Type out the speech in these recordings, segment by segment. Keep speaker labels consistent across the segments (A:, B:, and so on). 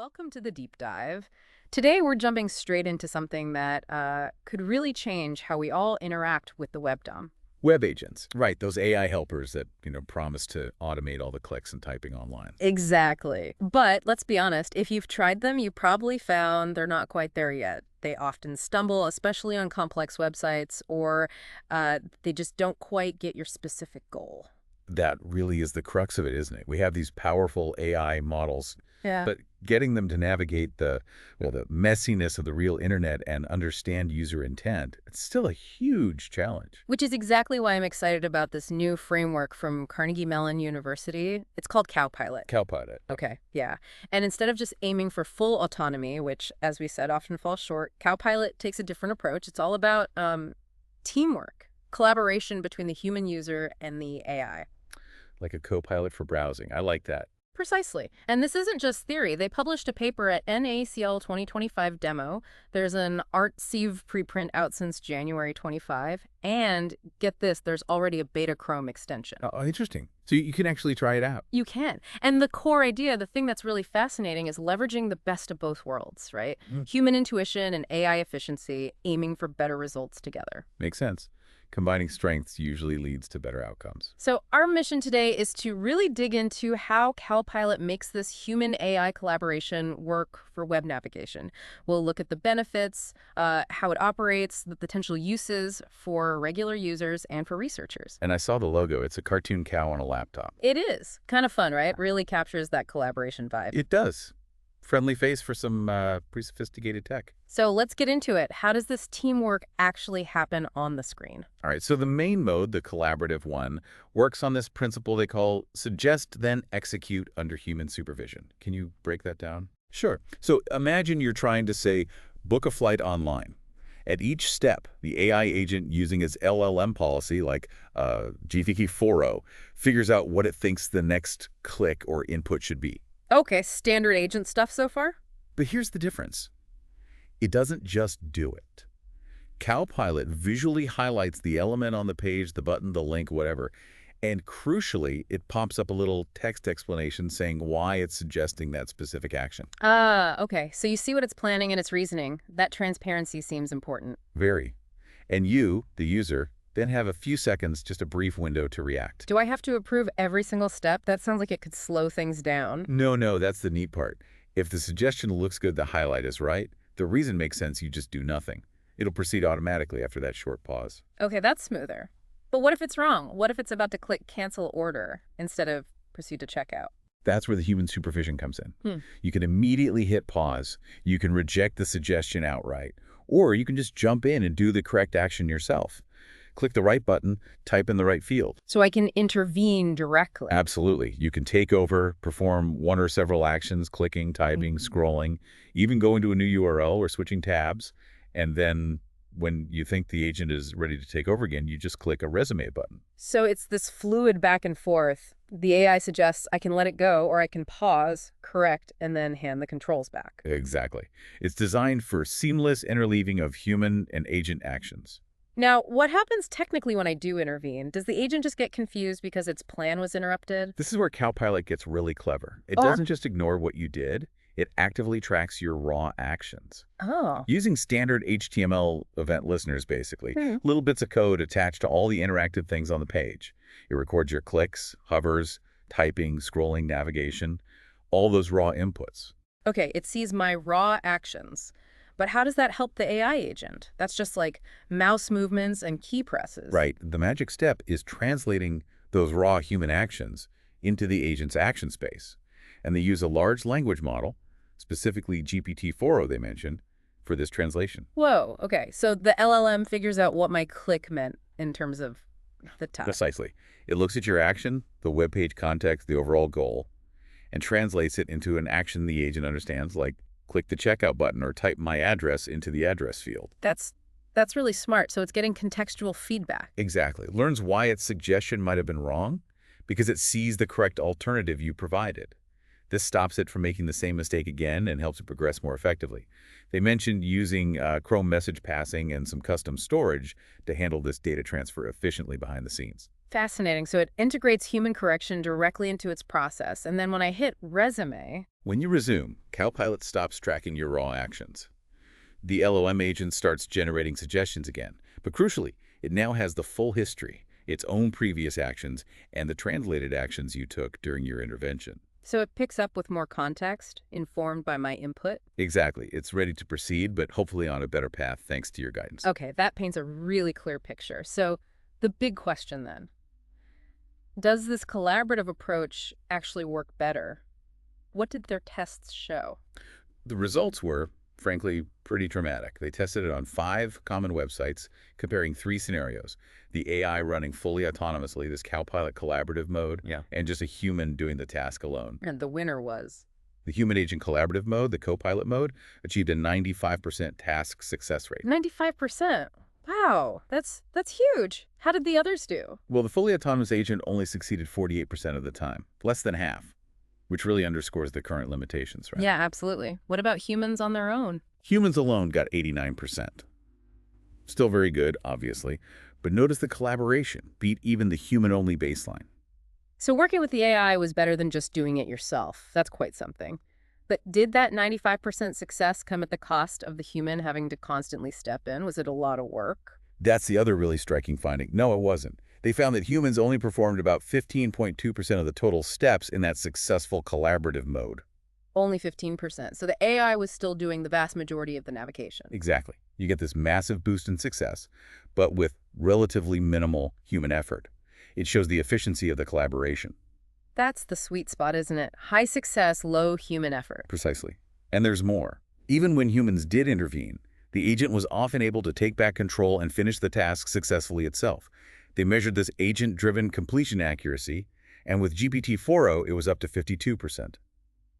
A: Welcome to the deep dive. Today we're jumping straight into something that could really change how we all interact with the web DOM.
B: Web agents, right, those AI helpers that, promise to automate all the clicks and typing online.
A: Exactly. But let's be honest, if you've tried them, you probably found they're not quite there yet. They often stumble, especially on complex websites, or they just don't quite get your specific goal.
B: That really is the crux of it, isn't it? We have these powerful AI models,
A: Yeah.
B: but getting them to navigate the messiness of the real internet and understand user intent, it's still a huge challenge.
A: Which is exactly why I'm excited about this new framework from Carnegie Mellon University. It's called CowPilot.
B: CowPilot.
A: Okay, yeah. And instead of just aiming for full autonomy, which, as we said, often falls short, CowPilot takes a different approach. It's all about teamwork, collaboration between the human user and the AI.
B: Like a co-pilot for browsing. I like that.
A: Precisely. And this isn't just theory. They published a paper at NACL 2025 demo. There's an ArtSieve preprint out since January 25. And get this, there's already a beta Chrome extension.
B: Oh, interesting. So you can actually try it out.
A: You can. And the core idea, the thing that's really fascinating, is leveraging the best of both worlds, right? Human intuition and AI efficiency, aiming for better results together.
B: Makes sense. Combining strengths usually leads to better outcomes.
A: So our mission today is to really dig into how CowPilot makes this human-AI collaboration work for web navigation. We'll look at the benefits, how it operates, the potential uses for regular users and for researchers.
B: And I saw the logo. It's a cartoon cow on a laptop.
A: It is. Kind of fun, right? Really captures that collaboration vibe.
B: It does. Friendly face for some pretty sophisticated tech.
A: So let's get into it. How does this teamwork actually happen on the screen?
B: All right, so the main mode, the collaborative one, works on this principle they call suggest, then execute under human supervision. Can you break that down? Sure. So imagine you're trying to, say, book a flight online. At each step, the AI agent using its LLM policy, like GPT-4o, figures out what it thinks the next click or input should be.
A: Okay, standard agent stuff so far?
B: But here's the difference. It doesn't just do it. CowPilot visually highlights the element on the page, the button, the link, whatever, and crucially, it pops up a little text explanation saying why it's suggesting that specific action.
A: Okay. So you see what it's planning and its reasoning. That transparency seems important.
B: Very. And you, the user, then have a few seconds, just a brief window to react.
A: Do I have to approve every single step? That sounds like it could slow things down.
B: No, that's the neat part. If the suggestion looks good, the highlight is right, the reason makes sense, you just do nothing. It'll proceed automatically after that short pause.
A: Okay, that's smoother. But what if it's wrong? What if it's about to click cancel order instead of proceed to checkout?
B: That's where the human supervision comes in. You can immediately hit pause, you can reject the suggestion outright, or you can just jump in and do the correct action yourself. Click the right button, type in the right field.
A: So I can intervene directly.
B: Absolutely. You can take over, perform one or several actions, clicking, typing, scrolling, even go into a new URL or switching tabs. And then when you think the agent is ready to take over again, you just click a resume button.
A: So it's this fluid back and forth. The AI suggests I can let it go or I can pause, correct, and then hand the controls back.
B: Exactly. It's designed for seamless interleaving of human and agent actions.
A: Now, what happens technically when I do intervene? Does the agent just get confused because its plan was interrupted?
B: This is where CowPilot gets really clever. It doesn't just ignore what you did. It actively tracks your raw actions.
A: Oh.
B: Using standard HTML event listeners, basically. Little bits of code attached to all the interactive things on the page. It records your clicks, hovers, typing, scrolling, navigation, all those raw inputs.
A: Okay, it sees my raw actions. But how does that help the AI agent? That's just like mouse movements and key presses.
B: Right. The magic step is translating those raw human actions into the agent's action space. And they use a large language model, specifically GPT-4o they mentioned, for this translation.
A: Whoa, okay. So the LLM figures out what my click meant in terms of the task.
B: Precisely. It looks at your action, the web page context, the overall goal, and translates it into an action the agent understands, like click the checkout button or type my address into the address field.
A: That's really smart. So it's getting contextual feedback.
B: Exactly. Learns why its suggestion might have been wrong because it sees the correct alternative you provided. This stops it from making the same mistake again and helps it progress more effectively. They mentioned using Chrome message passing and some custom storage to handle this data transfer efficiently behind the scenes.
A: Fascinating. So it integrates human correction directly into its process. And then when I hit resume,
B: When you resume, CowPilot stops tracking your raw actions. The LOM agent starts generating suggestions again. But crucially, it now has the full history, its own previous actions, and the translated actions you took during your intervention.
A: so it picks up with more context, informed by my input.
B: Exactly. It's ready to proceed, but hopefully on a better path thanks to your guidance.
A: Okay, that paints a really clear picture. So the big question then, does this collaborative approach actually work better? What did their tests show?
B: The results were, frankly, pretty dramatic. They tested it on 5 common websites, comparing 3 scenarios. The AI running fully autonomously, this CowPilot collaborative mode,
C: Yeah.
B: and just a human doing the task alone.
A: And the winner was.
B: The human agent collaborative mode, the Copilot mode, achieved a 95% task success rate.
A: 95%. Wow, that's huge. How did the others do?
B: Well, the fully autonomous agent only succeeded 48% of the time, less than half, which really underscores the current limitations, right?
A: Yeah, absolutely. What about humans on their own?
B: Humans alone got 89%. Still very good, obviously, but notice the collaboration beat even the human-only baseline.
A: So working with the AI was better than just doing it yourself. That's quite something. But did that 95% success come at the cost of the human having to constantly step in? Was it a lot of work?
B: That's the other really striking finding. No, it wasn't. They found that humans only performed about 15.2% of the total steps in that successful collaborative mode.
A: Only 15%. So the AI was still doing the vast majority of the navigation.
B: Exactly. You get this massive boost in success, but with relatively minimal human effort. It shows the efficiency of the collaboration.
A: That's the sweet spot, isn't it? High success, low human effort.
B: Precisely. And there's more. Even when humans did intervene, the agent was often able to take back control and finish the task successfully itself. They measured this agent-driven completion accuracy, and with GPT-4o, it was up to 52%.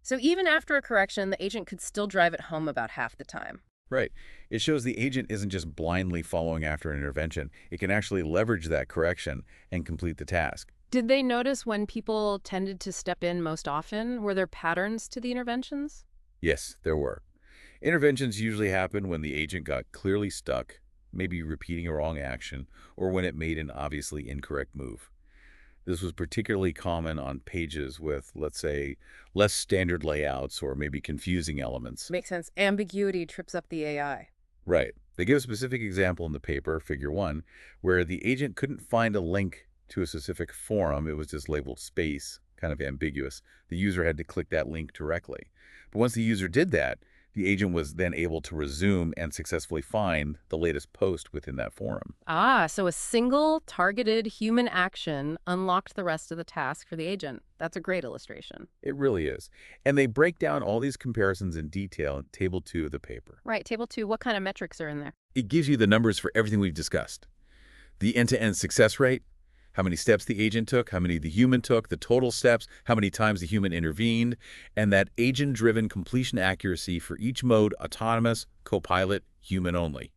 A: So even after a correction, the agent could still drive it home about half the time.
B: Right. It shows the agent isn't just blindly following after an intervention. It can actually leverage that correction and complete the task.
A: Did they notice when people tended to step in most often? Were there patterns to the interventions?
B: Yes, there were. Interventions usually happen when the agent got clearly stuck, maybe repeating a wrong action, or when it made an obviously incorrect move. This was particularly common on pages with, let's say, less standard layouts or maybe confusing elements.
A: Makes sense. Ambiguity trips up the AI.
B: Right. They give a specific example in the paper, Figure 1, where the agent couldn't find a link to a specific forum. It was just labeled space, kind of ambiguous. The user had to click that link directly. But once the user did that, the agent was then able to resume and successfully find the latest post within that forum.
A: Ah, so a single targeted human action unlocked the rest of the task for the agent. That's a great illustration.
B: It really is. And they break down all these comparisons in detail in Table 2 of the paper.
A: Right, table 2, what kind of metrics are in there?
B: It gives you the numbers for everything we've discussed. The end-to-end success rate, how many steps the agent took, how many the human took, the total steps, how many times the human intervened, and that agent-driven completion accuracy for each mode, autonomous, copilot, human only,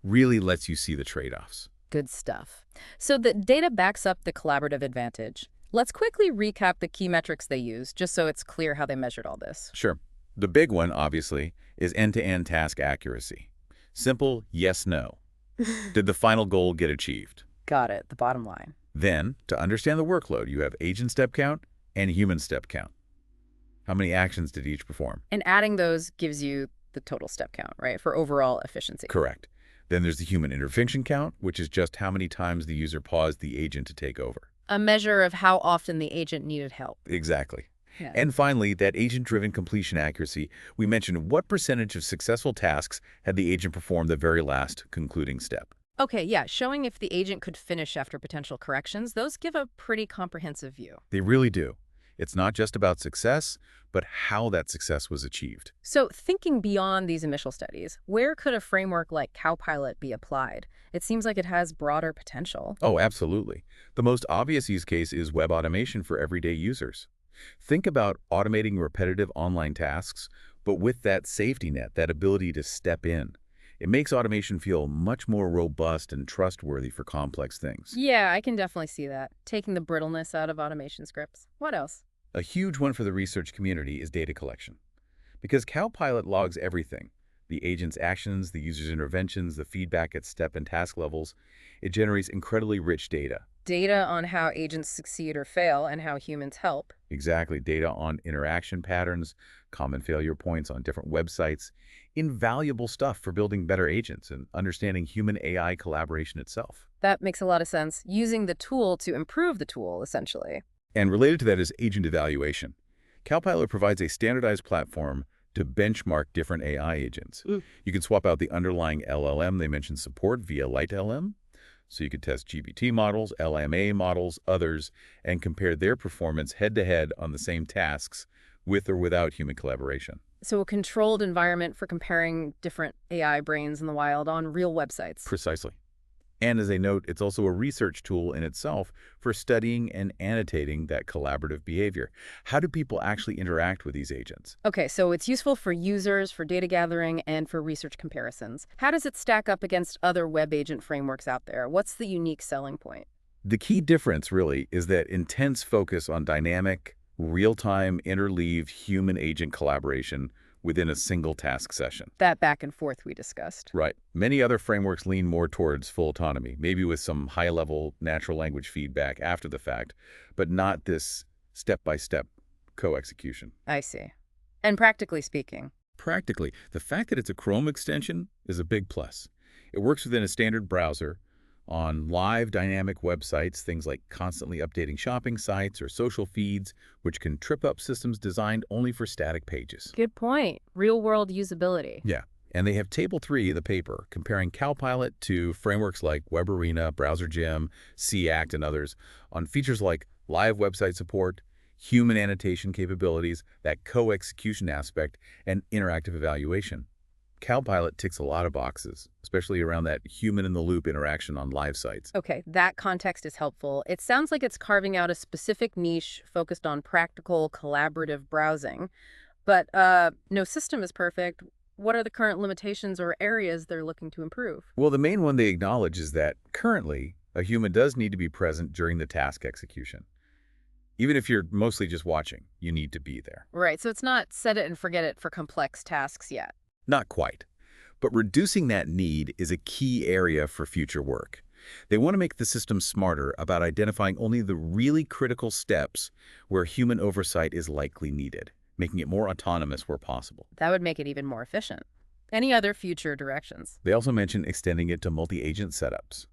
B: really lets you see the trade-offs.
A: Good stuff. So the data backs up the collaborative advantage. Let's quickly recap the key metrics they used, just so it's clear how they measured all this.
B: Sure. The big one, obviously, is end-to-end task accuracy. Simple yes, no. Did the final goal get achieved?
A: Got it, the bottom line.
B: Then, to understand the workload, you have agent step count and human step count. How many actions did each perform?
A: And adding those gives you the total step count, right, for overall efficiency.
B: Correct. Then there's the human intervention count, which is just how many times the user paused the agent to take over.
A: A measure of how often the agent needed help.
B: Exactly.
A: Yeah.
B: And finally, that agent-driven completion accuracy, we mentioned what percentage of successful tasks had the agent perform the very last concluding step.
A: Okay, yeah, showing if the agent could finish after potential corrections, those give a pretty comprehensive view.
B: They really do. It's not just about success, but how that success was achieved.
A: So thinking beyond these initial studies, where could a framework like CowPilot be applied? It seems like it has broader potential.
B: Oh, absolutely. The most obvious use case is web automation for everyday users. Think about automating repetitive online tasks, but with that safety net, that ability to step in. It makes automation feel much more robust and trustworthy for complex things.
A: Yeah, I can definitely see that. Taking the brittleness out of automation scripts. What else?
B: A huge one for the research community is data collection. Because CowPilot logs everything, the agent's actions, the user's interventions, the feedback at step and task levels, it generates incredibly rich data.
A: Data on how agents succeed or fail and how humans help.
B: Exactly. Data on interaction patterns, common failure points on different websites, invaluable stuff for building better agents and understanding human AI collaboration itself.
A: That makes a lot of sense. Using the tool to improve the tool, essentially.
B: And related to that is agent evaluation. CowPilot provides a standardized platform to benchmark different AI agents. You can swap out the underlying LLM they mentioned support via LiteLM. So you could test GPT models, LMA models, others, and compare their performance head-to-head on the same tasks with or without human collaboration.
A: So a controlled environment for comparing different AI brains in the wild on real websites.
B: Precisely. And as a note, it's also a research tool in itself for studying and annotating that collaborative behavior. How do people actually interact with these agents?
A: Okay, so it's useful for users, for data gathering, and for research comparisons. How does it stack up against other web agent frameworks out there? What's the unique selling point?
B: The key difference, really, is that intense focus on dynamic, real-time, interleaved human-agent collaboration within a single task session.
A: That back and forth we discussed.
B: Right. Many other frameworks lean more towards full autonomy, maybe with some high-level natural language feedback after the fact, but not this step-by-step co-execution.
A: I see. And practically speaking,
B: Practically, the fact that it's a Chrome extension is a big plus. It works within a standard browser on live dynamic websites, things like constantly updating shopping sites or social feeds, which can trip up systems designed only for static pages.
A: good point. Real-world usability.
B: Yeah. And they have Table 3 of the paper, comparing CowPilot to frameworks like WebArena, BrowserGem, CACT, and others on features like live website support, human annotation capabilities, that co-execution aspect, and interactive evaluation. CowPilot ticks a lot of boxes, especially around that human-in-the-loop interaction on live sites.
A: Okay, that context is helpful. It sounds like it's carving out a specific niche focused on practical, collaborative browsing. But no system is perfect. What are the current limitations or areas they're looking to improve?
B: Well, the main one they acknowledge is that currently, a human does need to be present during the task execution. Even if you're mostly just watching, you need to be there.
A: Right, so it's not set it and forget it for complex tasks yet.
B: Not quite. But reducing that need is a key area for future work. They want to make the system smarter about identifying only the really critical steps where human oversight is likely needed, making it more autonomous where possible.
A: That would make it even more efficient. Any other future directions?
B: They also mention extending it to multi-agent setups,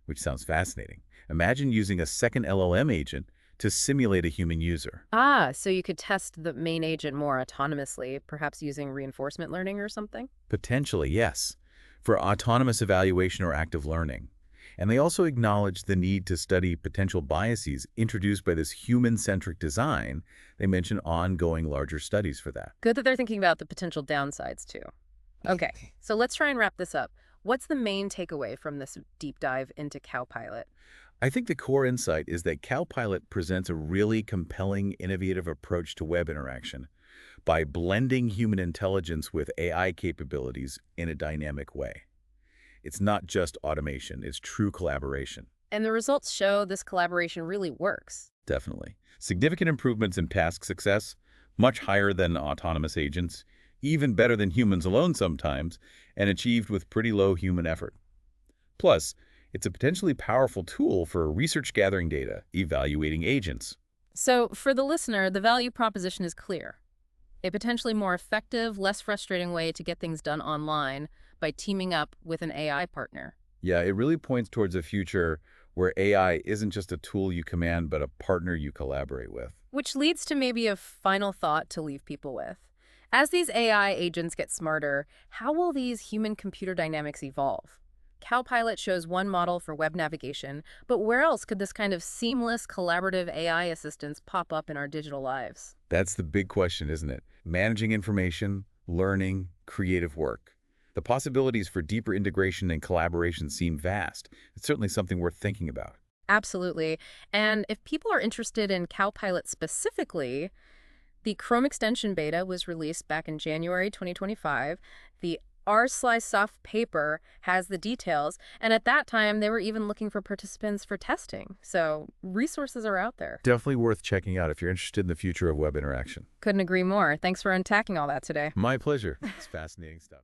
B: which sounds fascinating. Imagine using a second LLM agent to simulate a human user.
A: Ah, so you could test the main agent more autonomously, perhaps using reinforcement learning or something?
B: Potentially, yes, for autonomous evaluation or active learning. And they also acknowledge the need to study potential biases introduced by this human-centric design. They mention ongoing larger studies for that.
A: Good that they're thinking about the potential downsides, too. Okay, so let's try and wrap this up. What's the main takeaway from this deep dive into CowPilot?
B: I think the core insight is that CowPilot presents a really compelling, innovative approach to web interaction by blending human intelligence with AI capabilities in a dynamic way. It's not just automation, it's true collaboration.
A: And the results show this collaboration really works.
B: Definitely. Significant improvements in task success, much higher than autonomous agents, even better than humans alone sometimes, and achieved with pretty low human effort. Plus, it's a potentially powerful tool for research gathering data, evaluating agents.
A: So for the listener, the value proposition is clear. A potentially more effective, less frustrating way to get things done online by teaming up with an AI partner.
B: Yeah, it really points towards a future where AI isn't just a tool you command, but a partner you collaborate with.
A: Which leads to maybe a final thought to leave people with. As these AI agents get smarter, how will these human-computer dynamics evolve? CowPilot shows one model for web navigation, but where else could this kind of seamless, collaborative AI assistance pop up in our digital lives?
B: That's the big question, isn't it? Managing information, learning, creative work. The possibilities for deeper integration and collaboration seem vast. It's certainly something worth thinking about.
A: Absolutely. And if people are interested in CowPilot specifically, the Chrome extension beta was released back in January 2025. The r/soft paper has the details, and at that time, they were even looking for participants for testing. So resources are out there.
B: Definitely worth checking out if you're interested in the future of web interaction.
A: Couldn't agree more. Thanks for unpacking all that today.
B: My pleasure. It's fascinating stuff.